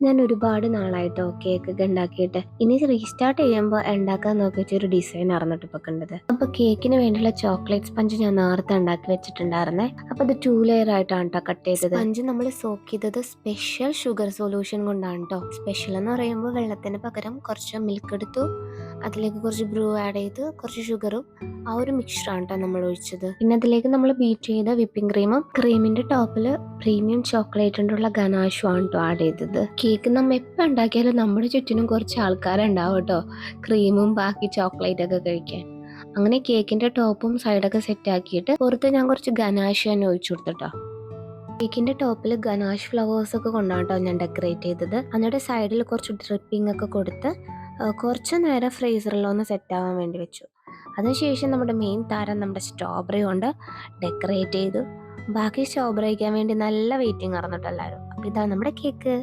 ഞാൻ ഒരുപാട് നാളായിട്ടോ കേക്കൊക്കെ ഉണ്ടാക്കിയിട്ട്. ഇനി റീസ്റ്റാർട്ട് ചെയ്യുമ്പോൾ ഉണ്ടാക്കാൻ നോക്കിയ ഒരു ഡിസൈൻ ആർന്നിട്ട് ഇപ്പൊ കണ്ടത്. അപ്പൊ കേക്കിന് വേണ്ടിയുള്ള ചോക്ലേറ്റ് സ്പഞ്ച് ഞാൻ നേരത്തെ ഉണ്ടാക്കി വെച്ചിട്ടുണ്ടായിരുന്നേ. അപ്പൊ അത് 2 ലെയർ ആയിട്ടാണ് കേട്ടോ കട്ട് ചെയ്തത്. സ്പഞ്ച് നമ്മൾ സോക്ക് ചെയ്തത് സ്പെഷ്യൽ ഷുഗർ സൊല്യൂഷൻ കൊണ്ടാണ് കേട്ടോ. സ്പെഷ്യൽ എന്ന് പറയുമ്പോൾ വെള്ളത്തിന് പകരം കുറച്ച് മിൽക്ക് എടുത്തു, അതിലേക്ക് കുറച്ച് ബ്രൂ ആഡ് ചെയ്ത് കുറച്ച് ഷുഗറും ആ ഒരു മിക്സ്ചറാണ് കേട്ടോ നമ്മൾ ഒഴിച്ചത്. പിന്നെ അതിലേക്ക് നമ്മൾ ബീറ്റ് ചെയ്ത വിപ്പിംഗ് ക്രീമും ക്രീമിന്റെ ടോപ്പിൽ പ്രീമിയം ചോക്ലേറ്റിനുള്ള ഗനാഷും ആണ് കേട്ടോ ആഡ് ചെയ്തത്. കേക്ക് നമ്മൾ എപ്പോൾ ഉണ്ടാക്കിയാലും നമ്മുടെ ചുറ്റിനും കുറച്ച് ആൾക്കാരുണ്ടാവും കേട്ടോ ക്രീമും ബാക്കി ചോക്ലേറ്റ് ഒക്കെ കഴിക്കാൻ. അങ്ങനെ കേക്കിന്റെ ടോപ്പും സൈഡൊക്കെ സെറ്റ് ആക്കിയിട്ട് പുറത്ത് ഞാൻ കുറച്ച് ഗനാഷ് തന്നെ ഒഴിച്ചു കൊടുത്തിട്ടോ. കേക്കിന്റെ ടോപ്പിൽ ഗനാഷ് ഫ്ലവേഴ്സ് ഒക്കെ കൊണ്ടാണ് കേട്ടോ ഞാൻ ഡെക്കറേറ്റ് ചെയ്തത്. എന്നിട്ട് സൈഡിൽ കുറച്ച് ഡ്രിപ്പിംഗ് ഒക്കെ കൊടുത്ത് കുറച്ച് നേരം ഫ്രീസറിലൊന്ന് സെറ്റ് ആവാൻ വേണ്ടി വെച്ചു. അതിനുശേഷം നമ്മുടെ മെയിൻ താരം നമ്മുടെ സ്ട്രോബെറി കൊണ്ട് ഡെക്കറേറ്റ് ചെയ്തു. ബാക്കി സ്ട്രോബെറി കഴിക്കാൻ വേണ്ടി നല്ല വെയിറ്റിംഗ് ആയിരുന്നു കേട്ടോ എല്ലാവരും. അപ്പോൾ ഇതാണ് നമ്മുടെ കേക്ക്.